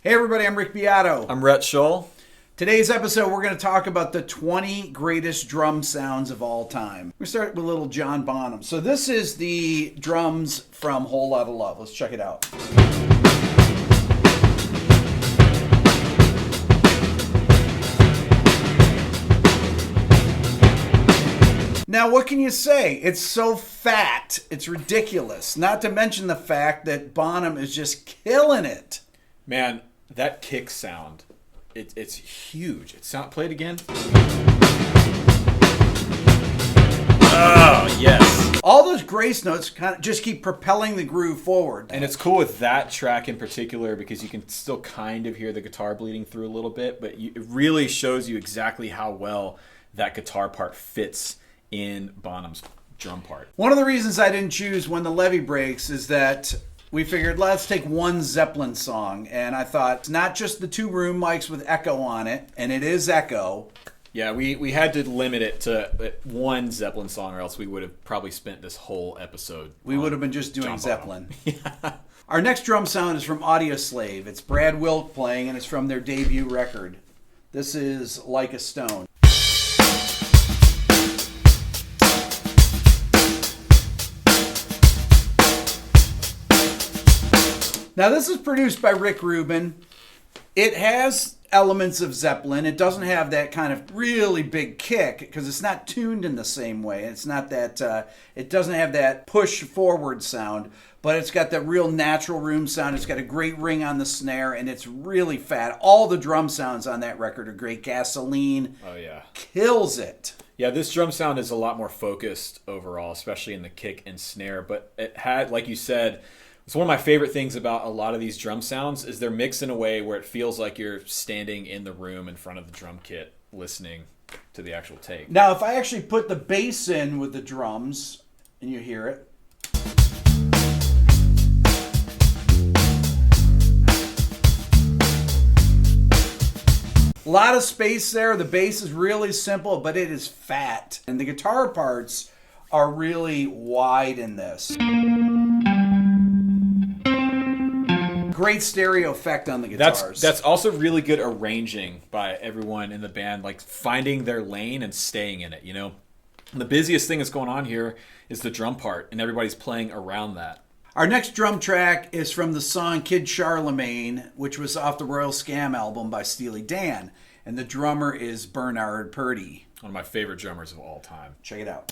Hey everybody, I'm Rick Beato. I'm Rhett Scholl. Today's episode, we're going to talk about the 20 greatest drum sounds of all time. We start with little John Bonham. So this is the drums from Whole Lotta Love. Let's check it out. Now, what can you say? It's so fat. It's ridiculous. Not to mention the fact that Bonham is just killing it. Man, that kick sound, it's huge. Play it again. Oh, yes. All those grace notes kind of just keep propelling the groove forward. And it's cool with that track in particular because you can still kind of hear the guitar bleeding through a little bit, but it really shows you exactly how well that guitar part fits in Bonham's drum part. One of the reasons I didn't choose When the Levee Breaks is that we figured let's take one Zeppelin song, and I thought it's not just the two room mics with echo on it, and it is echo. Yeah, we had to limit it to one Zeppelin song, or else we would have probably spent this whole episode. We would have been just doing Zeppelin. Yeah. Our next drum sound is from Audioslave. It's Brad Wilk playing, and it's from their debut record. This is Like a Stone. Now, this is produced by Rick Rubin. It has elements of Zeppelin. It doesn't have that kind of really big kick because it's not tuned in the same way. It's not that, it doesn't have that push forward sound, but it's got that real natural room sound. It's got a great ring on the snare, and it's really fat. All the drum sounds on that record are great. Gasoline kills it. Yeah, this drum sound is a lot more focused overall, especially in the kick and snare, but it had, like you said, it's one of my favorite things about a lot of these drum sounds is they're mixed in a way where it feels like you're standing in the room in front of the drum kit listening to the actual take. Now, if I actually put the bass in with the drums, and you hear it. A lot of space there. The bass is really simple, but it is fat. And the guitar parts are really wide in this. Great stereo effect on the guitars. That's also really good arranging by everyone in the band, like finding their lane and staying in it, you know? And the busiest thing that's going on here is the drum part, and everybody's playing around that. Our next drum track is from the song Kid Charlemagne, which was off the Royal Scam album by Steely Dan. And the drummer is Bernard Purdie. One of my favorite drummers of all time. Check it out.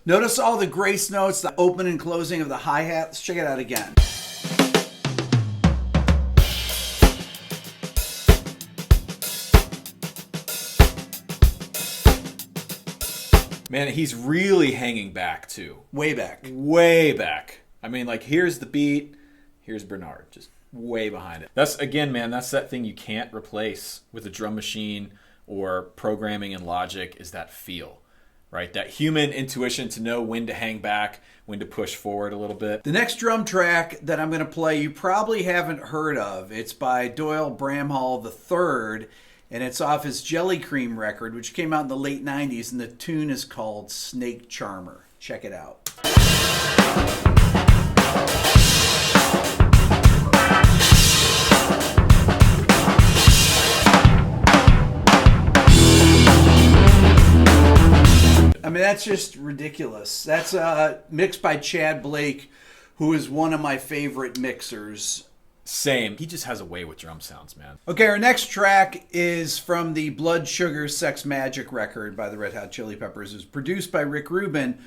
Notice all the grace notes, the open and closing of the hi-hat. Let's check it out again. Man, he's really hanging back, too. Way back. Way back. I mean, like, here's the beat, here's Bernard, just way behind it. That's, again, man, that's that thing you can't replace with a drum machine or programming and Logic is that feel. Right, that human intuition to know when to hang back, when to push forward a little bit. The next drum track that I'm going to play, you probably haven't heard of. It's by Doyle Bramhall III, and it's off his Jelly Cream record, which came out in the late 90s, and the tune is called Snake Charmer. Check it out. I mean, that's just ridiculous. That's mixed by Chad Blake, who is one of my favorite mixers. Same. He just has a way with drum sounds, man. Okay, our next track is from the Blood Sugar Sex Magic record by the Red Hot Chili Peppers. It was produced by Rick Rubin,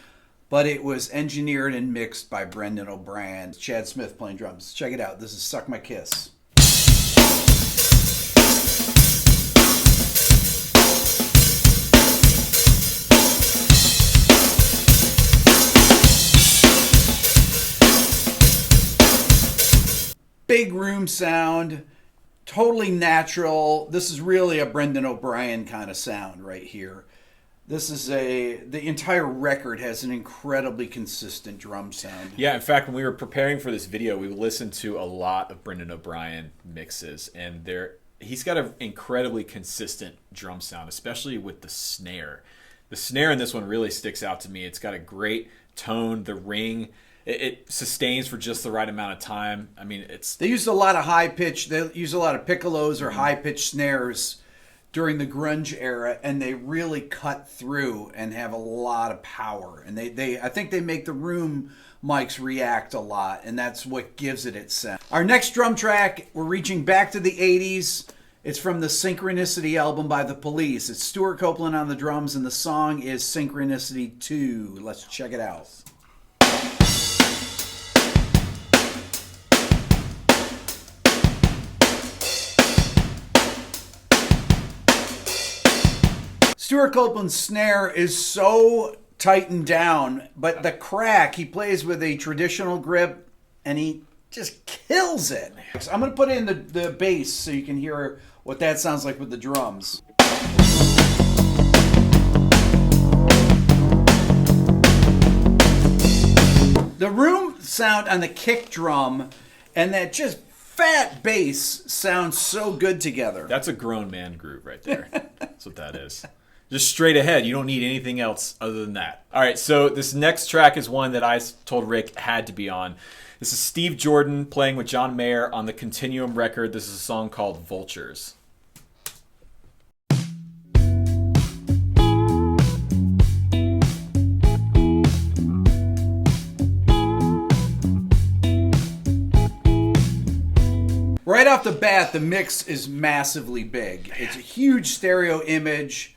but it was engineered and mixed by Brendan O'Brien. Chad Smith playing drums. Check it out. This is Suck My Kiss. Big room sound, totally natural. This is really a Brendan O'Brien kind of sound right here. This is the entire record has an incredibly consistent drum sound. Yeah, in fact, when we were preparing for this video, we listened to a lot of Brendan O'Brien mixes, and he's got an incredibly consistent drum sound, especially with the snare. The snare in this one really sticks out to me. It's got a great tone. The ring, it sustains for just the right amount of time. I mean, they use a lot of high pitch. They use a lot of piccolos or high pitched snares during the grunge era, and they really cut through and have a lot of power. And I think they make the room mics react a lot, and that's what gives it its sound. Our next drum track, we're reaching back to the 80s. It's from the Synchronicity album by The Police. It's Stewart Copeland on the drums, and the song is Synchronicity 2. Let's check it out. Stewart Copeland's snare is so tightened down, but the crack, he plays with a traditional grip, and he just kills it. So I'm going to put in the bass so you can hear what that sounds like with the drums. The room sound on the kick drum and that just fat bass sounds so good together. That's a grown man groove right there. That's what that is. Just straight ahead. You don't need anything else other than that. All right, so this next track is one that I told Rick had to be on. This is Steve Jordan playing with John Mayer on the Continuum record. This is a song called Vultures. Right off the bat, the mix is massively big. It's a huge stereo image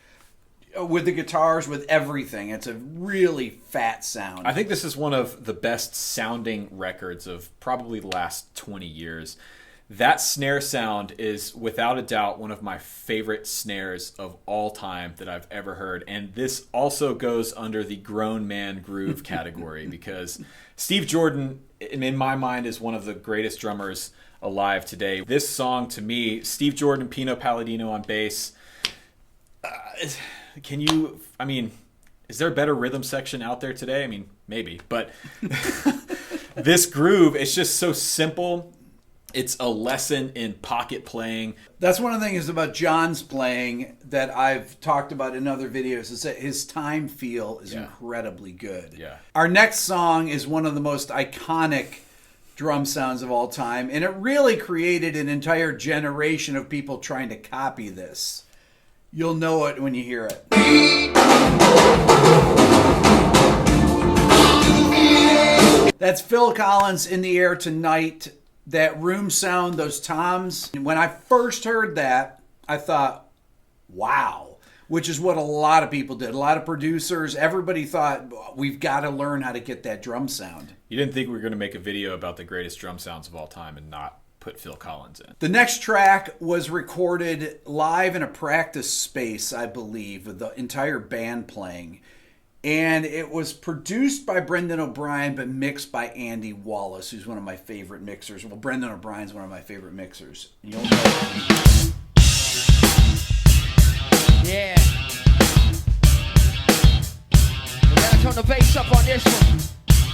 with the guitars, with everything. It's a really fat sound. I think this is one of the best sounding records of probably the last 20 years. That snare sound is without a doubt one of my favorite snares of all time that I've ever heard. And this also goes under the grown man groove category because Steve Jordan, in my mind, is one of the greatest drummers alive today. This song, to me, Steve Jordan, Pino Palladino on bass. Is there a better rhythm section out there today? I mean, maybe, but this groove, it's just so simple. It's a lesson in pocket playing. That's one of the things about John's playing that I've talked about in other videos, is that his time feel is incredibly good. Yeah. Our next song is one of the most iconic drum sounds of all time, and it really created an entire generation of people trying to copy this. You'll know it when you hear it. That's Phil Collins, In the Air Tonight. That room sound, those toms. When I first heard that, I thought, wow. Which is what a lot of people did. A lot of producers, everybody thought, we've got to learn how to get that drum sound. You didn't think we were going to make a video about the greatest drum sounds of all time and not put Phil Collins in. The next track was recorded live in a practice space, I believe, with the entire band playing. And it was produced by Brendan O'Brien, but mixed by Andy Wallace, who's one of my favorite mixers. Well, Brendan O'Brien's one of my favorite mixers. You'll know. Yeah. We're gonna turn the bass up on this one.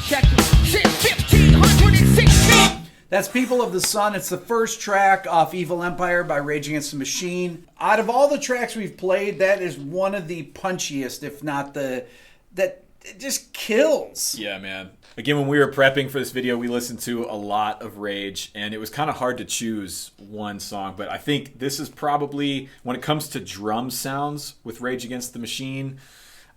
Check it. Since 1516. That's People of the Sun. It's the first track off Evil Empire by Rage Against the Machine. Out of all the tracks we've played, that is one of the punchiest, if not that it just kills. Yeah, man. Again, when we were prepping for this video, we listened to a lot of Rage, and it was kind of hard to choose one song, but I think this is probably, when it comes to drum sounds with Rage Against the Machine,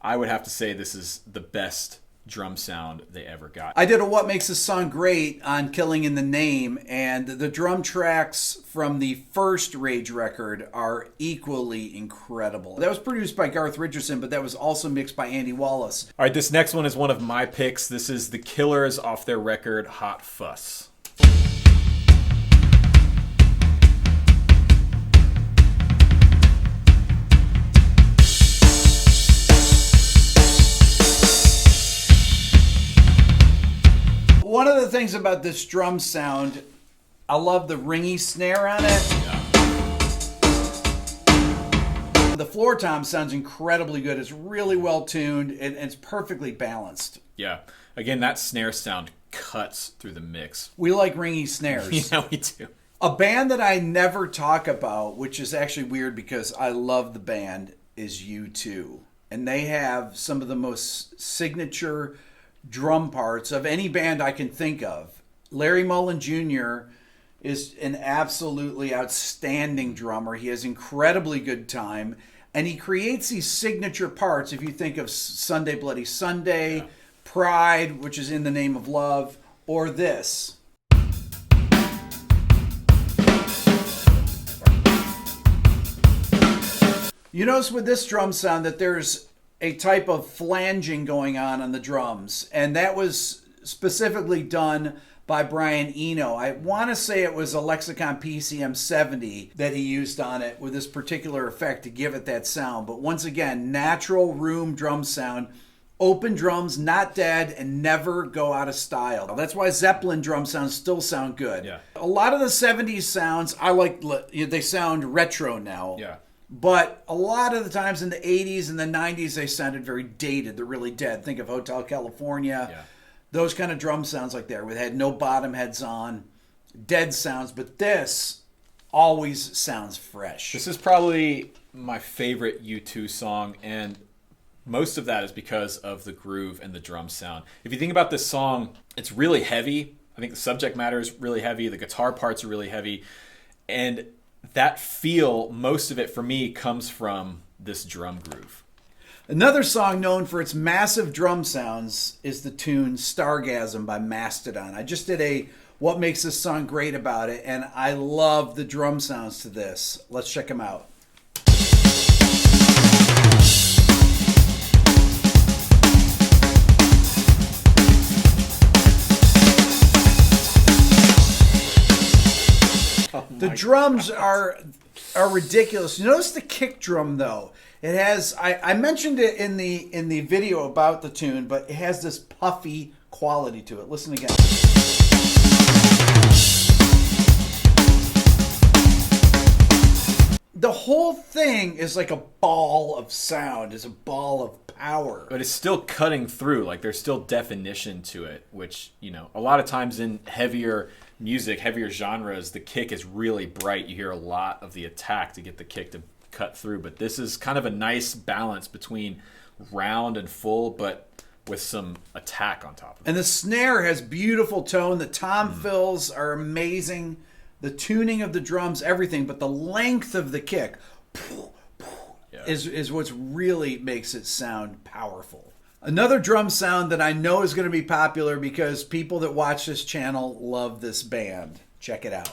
I would have to say this is the best drum sound they ever got. I did a What Makes This Song Great on Killing in the Name, and the drum tracks from the first Rage record are equally incredible. That was produced by Garth Richardson, but that was also mixed by Andy Wallace. All right, this next one is one of my picks. This is The Killers off their record Hot Fuss. One of the things about this drum sound, I love the ringy snare on it. Yeah. The floor tom sounds incredibly good. It's really well tuned and it's perfectly balanced. Yeah. Again, that snare sound cuts through the mix. We like ringy snares. Yeah, we do. A band that I never talk about, which is actually weird because I love the band, is U2. And they have some of the most signature drum parts of any band I can think of. Larry Mullen Jr. is an absolutely outstanding drummer. He has incredibly good time. And he creates these signature parts. If you think of Sunday Bloody Sunday, Pride, which is In the Name of Love, or this. You notice with this drum sound that there's a type of flanging going on the drums. And that was specifically done by Brian Eno. I want to say it was a Lexicon PCM 70 that he used on it with this particular effect to give it that sound. But once again, natural room drum sound. Open drums, not dead, and never go out of style. That's why Zeppelin drum sounds still sound good. Yeah. A lot of the 70s sounds, I like, they sound retro now. Yeah. But a lot of the times in the 80s and the 90s, they sounded very dated. They're really dead. Think of Hotel California. Yeah. Those kind of drum sounds like that. It had no bottom heads on. Dead sounds. But this always sounds fresh. This is probably my favorite U2 song, and most of that is because of the groove and the drum sound. If you think about this song, it's really heavy. I think the subject matter is really heavy. The guitar parts are really heavy. And that feel, most of it for me, comes from this drum groove. Another song known for its massive drum sounds is the tune Stargasm by Mastodon. I just did a what makes this song great about it, and I love the drum sounds to this. Let's check them out. The drums are ridiculous. Notice the kick drum though. It has I mentioned it in the video about the tune, but it has this puffy quality to it. Listen again. The whole thing is like a ball of sound, is a ball of power. But it's still cutting through. Like there's still definition to it, which, you know, a lot of times in heavier music, heavier genres, the kick is really bright. You hear a lot of the attack to get the kick to cut through. But this is kind of a nice balance between round and full, but with some attack on top of it. And the snare has beautiful tone. The tom fills are amazing. The tuning of the drums, everything. But the length of the kick is what really makes it sound powerful. Another drum sound that I know is going to be popular because people that watch this channel love this band. Check it out.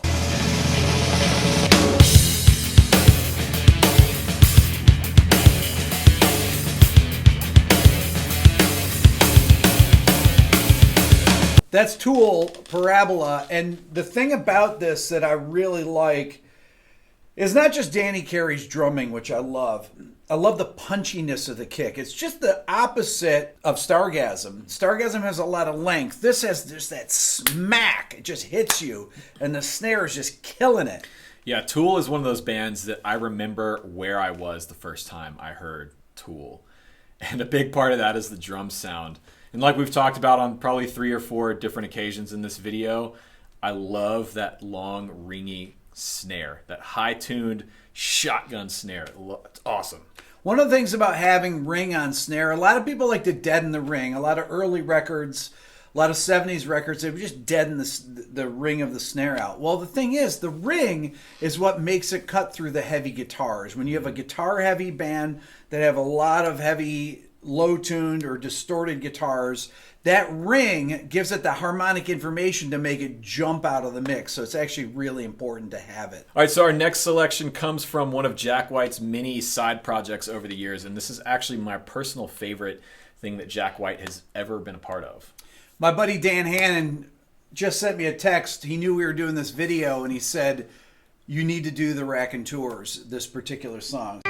That's Tool, Parabola, and the thing about this that I really like is not just Danny Carey's drumming, which I love. I love the punchiness of the kick. It's just the opposite of Stargasm. Stargasm has a lot of length. This has just that smack. It just hits you, and the snare is just killing it. Yeah, Tool is one of those bands that I remember where I was the first time I heard Tool. And a big part of that is the drum sound. And like we've talked about on probably 3 or 4 different occasions in this video, I love that long, ringy snare, that high-tuned shotgun snare. It's awesome. One of the things about having ring on snare, a lot of people like to deaden the ring. A lot of early records, a lot of 70s records, they would just deaden the ring of the snare out. Well, the thing is, the ring is what makes it cut through the heavy guitars. When you have a guitar-heavy band that have a lot of heavy, low-tuned or distorted guitars, that ring gives it the harmonic information to make it jump out of the mix. So it's actually really important to have it. All right, so our next selection comes from one of Jack White's many side projects over the years, and this is actually my personal favorite thing that Jack White has ever been a part of. My buddy Dan Hannon just sent me a text. He knew we were doing this video, and he said, you need to do the Raconteurs, this particular song.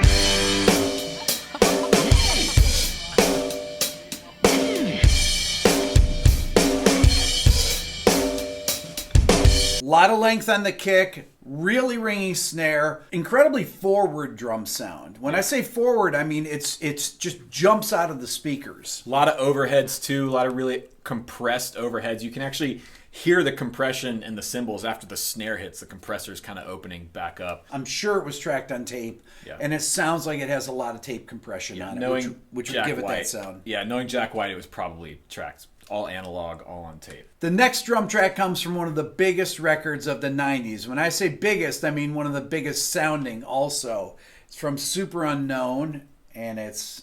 A lot of length on the kick, really ringy snare, incredibly forward drum sound. When I say forward, I mean it's just jumps out of the speakers. A lot of overheads too, a lot of really compressed overheads. You can actually hear the compression and the cymbals after the snare hits. The compressor's kind of opening back up. I'm sure it was tracked on tape, and it sounds like it has a lot of tape compression on it, which would give it that sound. Yeah, knowing Jack White, it was probably tracked all analog, all on tape. The next drum track comes from one of the biggest records of the 90s. When I say biggest, I mean one of the biggest sounding also. It's from Super Unknown, and it's...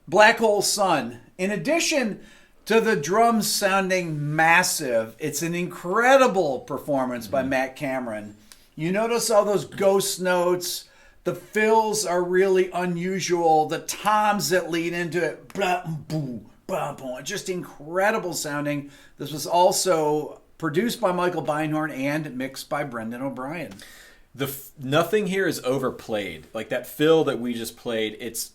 Black Hole Sun. In addition to the drums sounding massive, it's an incredible performance by Matt Cameron. You notice all those ghost notes. The fills are really unusual. The toms that lead into it, blah, boom, blah, boom, just incredible sounding. This was also produced by Michael Beinhorn and mixed by Brendan O'Brien. Nothing here is overplayed. Like that fill that we just played, it's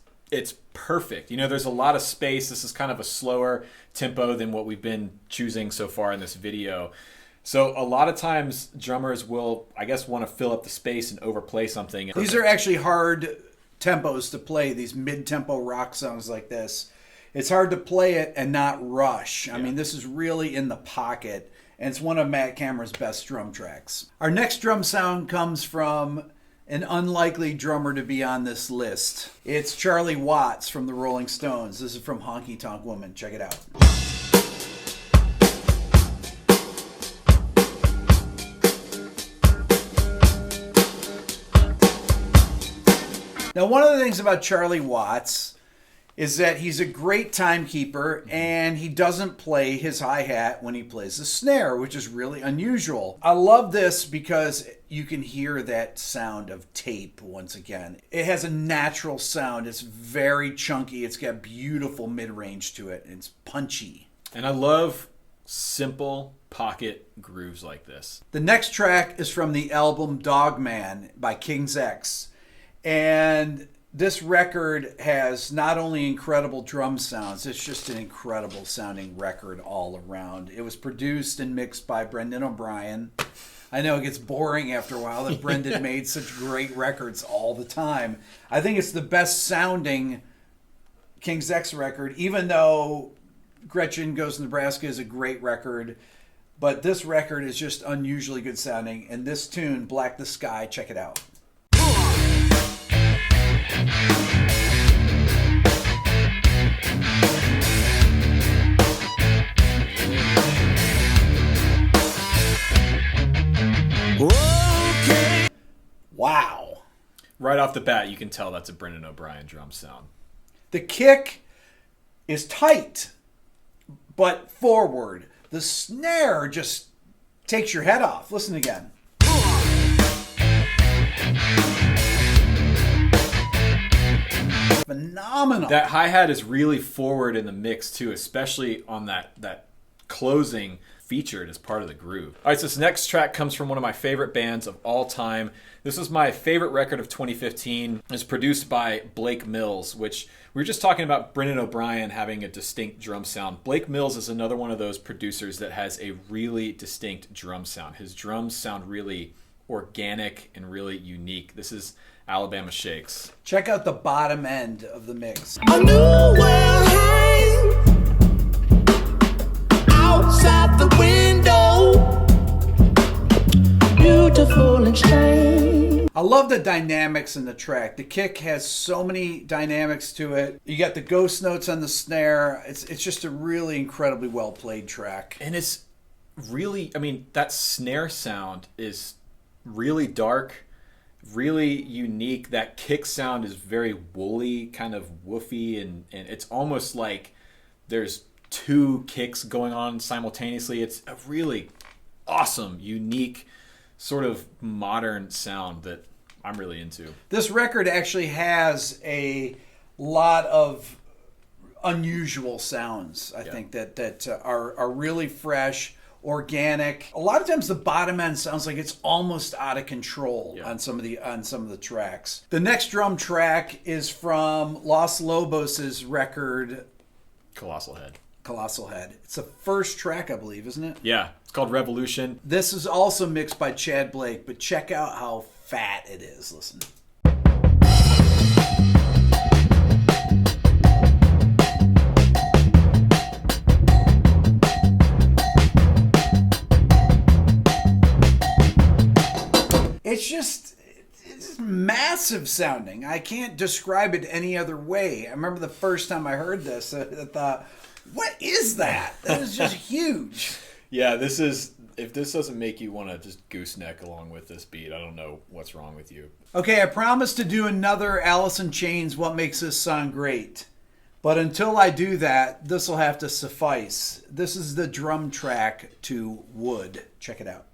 perfect. There's a lot of space. This is kind of a slower tempo than what we've been choosing so far in this video. So a lot of times drummers will, I guess, want to fill up the space and overplay something. These are actually hard tempos to play, these mid-tempo rock songs like this. It's hard to play it and not rush. I mean, this is really in the pocket, and it's one of Matt Cameron's best drum tracks. Our next drum sound comes from an unlikely drummer to be on this list. It's Charlie Watts from the Rolling Stones. This is from Honky Tonk Woman. Check it out. Now, one of the things about Charlie Watts is that he's a great timekeeper, and he doesn't play his hi-hat when he plays the snare, which is really unusual. I love this because you can hear that sound of tape once again. It has a natural sound. It's very chunky. It's got beautiful mid-range to it. It's punchy. And I love simple pocket grooves like this. The next track is from the album Dogman by King's X. And this record has not only incredible drum sounds, it's just an incredible sounding record all around. It was produced and mixed by Brendan O'Brien. I know it gets boring after a while that Brendan made such great records all the time. I think it's the best sounding King's X record, even though Gretchen Goes to Nebraska is a great record. But this record is just unusually good sounding. And this tune, Black the Sky, check it out. Okay. Wow. Right off the bat, you can tell that's a Brendan O'Brien drum sound. The kick is tight, but forward. The snare just takes your head off. Listen again. Phenomenal. That hi-hat is really forward in the mix too, especially on that closing featured as part of the groove. All right, so this next track comes from one of my favorite bands of all time. This was my favorite record of 2015. It's produced by Blake Mills, which we were just talking about Brendan O'Brien having a distinct drum sound. Blake Mills is another one of those producers that has a really distinct drum sound. His drums sound really organic and really unique. This is Alabama Shakes. Check out the bottom end of the mix. I knew where hang outside the window, beautiful and strange. I love the dynamics in the track. The kick has so many dynamics to it. You got the ghost notes on the snare. It's just a really incredibly well played track. And it's really, that snare sound is really dark, really unique. That kick sound is very woolly, kind of woofy, and it's almost like there's two kicks going on simultaneously. It's a really awesome, unique, sort of modern sound that I'm really into. This record actually has a lot of unusual sounds, I think, that are really fresh, organic. A lot of times the bottom end sounds like it's almost out of control on some of the tracks. The next drum track is from Los Lobos' record Colossal Head. Colossal Head. It's the first track, I believe, isn't it? Yeah, it's called Revolution. This is also mixed by Chad Blake, but check out how fat it is. Listen. It's massive sounding. I can't describe it any other way. I remember the first time I heard this, I thought, what is that? That is just huge. Yeah, this is, if this doesn't make you want to just gooseneck along with this beat, I don't know what's wrong with you. Okay, I promised to do another Alice in Chains, What Makes This Song Great. But until I do that, this will have to suffice. This is the drum track to Wood. Check it out.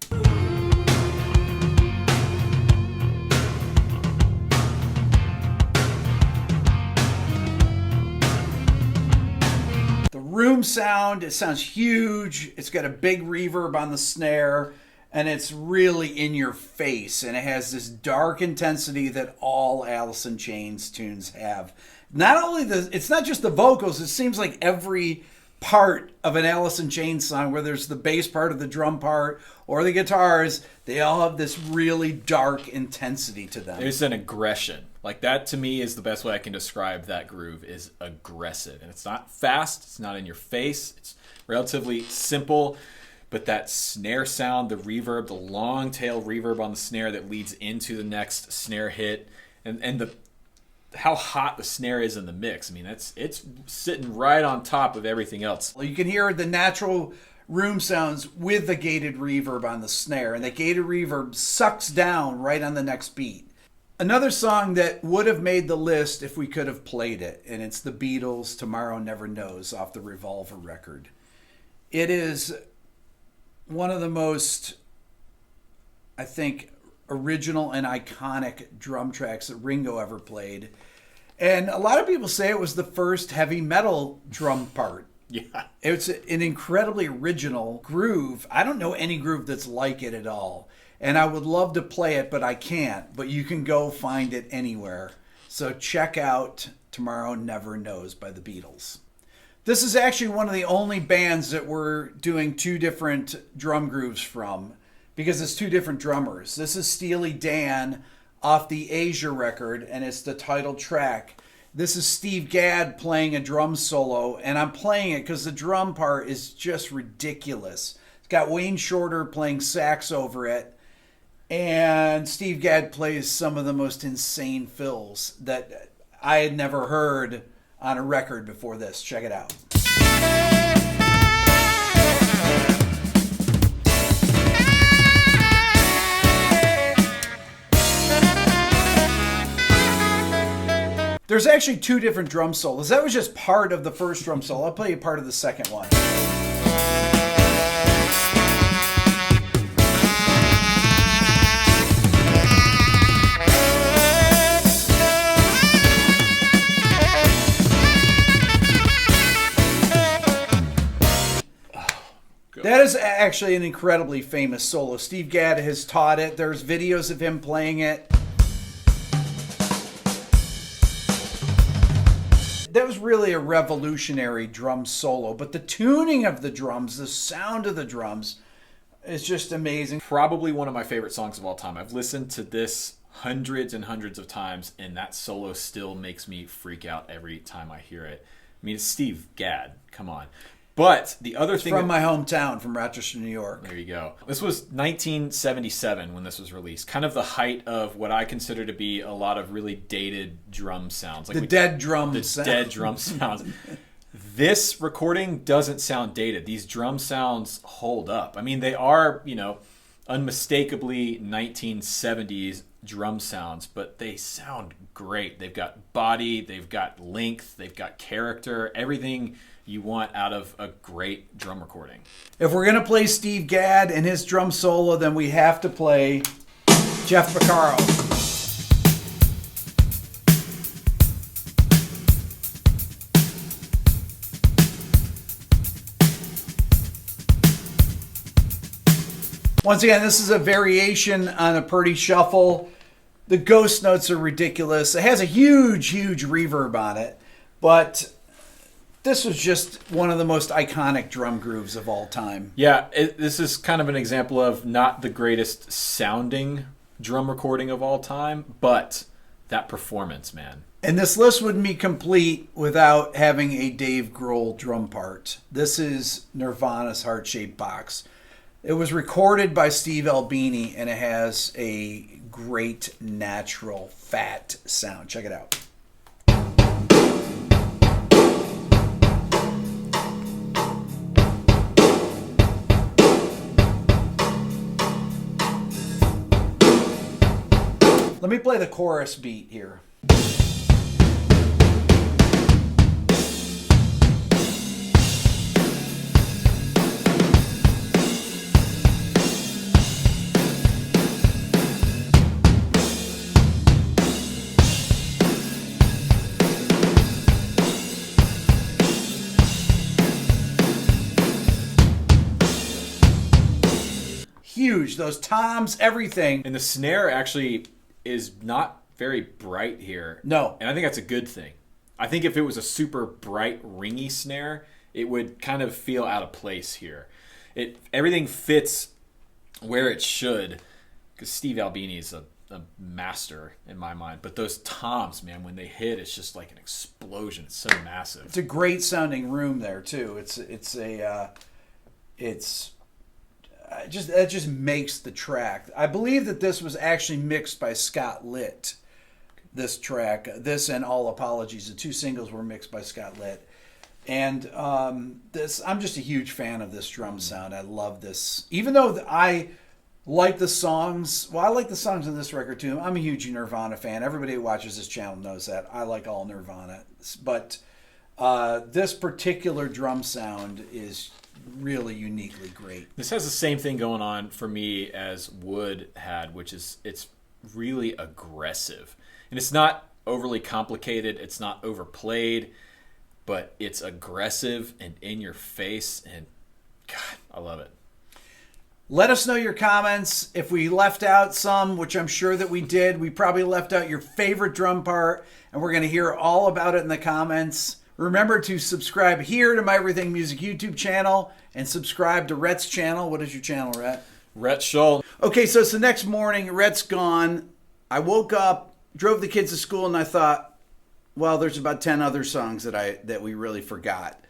Room sound, it sounds huge. It's got a big reverb on the snare, and it's really in your face, and it has this dark intensity that all Alice in Chains tunes have. It's not just the vocals, it seems like every part of an Alice in Chains song, where there's the bass part or the drum part or the guitars, they all have this really dark intensity to them. There's an aggression. Like, that to me is the best way I can describe that groove, is aggressive. And it's not fast, it's not in your face, it's relatively simple, but that snare sound, the reverb, the long tail reverb on the snare that leads into the next snare hit, and the how hot the snare is in the mix. I mean, it's sitting right on top of everything else. You can hear the natural room sounds with the gated reverb on the snare, and the gated reverb sucks down right on the next beat. Another song that would have made the list if we could have played it, and it's the Beatles' Tomorrow Never Knows off the Revolver record. It is one of the most, I think, original and iconic drum tracks that Ringo ever played. And a lot of people say it was the first heavy metal drum part. Yeah. It's an incredibly original groove. I don't know any groove that's like it at all. And I would love to play it, but I can't. But you can go find it anywhere. So check out Tomorrow Never Knows by the Beatles. This is actually one of the only bands that we're doing two different drum grooves from, because it's two different drummers. This is Steely Dan off the Asia record, and it's the title track. This is Steve Gadd playing a drum solo, and I'm playing it because the drum part is just ridiculous. It's got Wayne Shorter playing sax over it, and Steve Gadd plays some of the most insane fills that I had never heard on a record before this. Check it out. There's actually two different drum solos. That was just part of the first drum solo. I'll play you part of the second one. That is actually an incredibly famous solo. Steve Gadd has taught it. There's videos of him playing it. That was really a revolutionary drum solo, but the tuning of the drums, the sound of the drums is just amazing. Probably one of my favorite songs of all time. I've listened to this hundreds and hundreds of times, and that solo still makes me freak out every time I hear it. I mean, it's Steve Gadd. Come on. But the other thing... From my hometown, from Rochester, New York. There you go. This was 1977 when this was released. Kind of the height of what I consider to be a lot of really dated drum sounds. Like dead drum sound. Dead drum sounds. This recording doesn't sound dated. These drum sounds hold up. I mean, they are, unmistakably 1970s drum sounds, but they sound great. They've got body, they've got length, they've got character, everything you want out of a great drum recording. If we're going to play Steve Gadd and his drum solo, then we have to play Jeff Porcaro. Once again, this is a variation on a Purdy Shuffle. The ghost notes are ridiculous. It has a huge, huge reverb on it, but This was just one of the most iconic drum grooves of all time. Yeah, this is kind of an example of not the greatest sounding drum recording of all time, but that performance, man. And this list wouldn't be complete without having a Dave Grohl drum part. This is Nirvana's Heart-Shaped Box. It was recorded by Steve Albini, and it has a great natural fat sound. Check it out. Let me play the chorus beat here. Huge. Those toms, everything. And the snare actually is not very bright here. No. And I think that's a good thing. I think if it was a super bright, ringy snare, it would kind of feel out of place here. Everything fits where it should, because Steve Albini is a master in my mind. But those toms, man, when they hit, it's just like an explosion. It's so massive. It's a great sounding room there too. That just makes the track. I believe that this was actually mixed by Scott Litt. This track, this and All Apologies, the two singles were mixed by Scott Litt. And I'm just a huge fan of this drum sound. I love this. Even though I like the songs, I like the songs on this record too. I'm a huge Nirvana fan. Everybody who watches this channel knows that. I like all Nirvana. But this particular drum sound is really uniquely great. This has the same thing going on for me as Wood had, which is it's really aggressive. And it's not overly complicated, it's not overplayed, but it's aggressive and in your face, and God, I love it. Let us know your comments. If we left out some, which I'm sure that we did, we probably left out your favorite drum part, and we're going to hear all about it in the comments. Remember to subscribe here to My Everything Music YouTube channel and subscribe to Rhett's channel. What is your channel, Rhett? Rhett Schull. Okay, so it's the next morning. Rhett's gone. I woke up, drove the kids to school, and I thought, well, there's about 10 other songs that we really forgot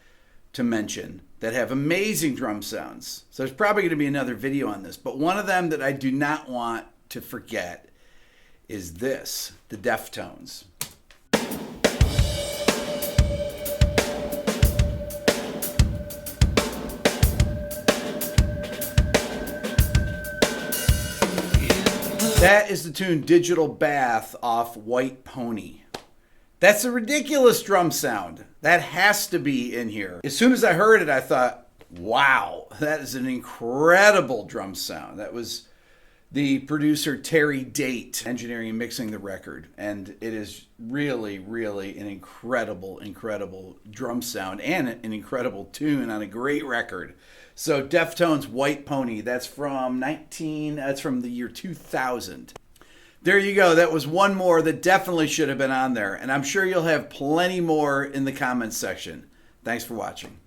to mention that have amazing drum sounds. So there's probably going to be another video on this. But one of them that I do not want to forget is this, the Deftones. That is the tune Digital Bath off White Pony. That's a ridiculous drum sound. That has to be in here. As soon as I heard it, I thought, wow, that is an incredible drum sound. That was the producer Terry Date engineering and mixing the record. And it is really, really an incredible, incredible drum sound and an incredible tune on a great record. So Deftones' White Pony, that's from the year 2000. There you go. That was one more that definitely should have been on there. And I'm sure you'll have plenty more in the comments section. Thanks for watching.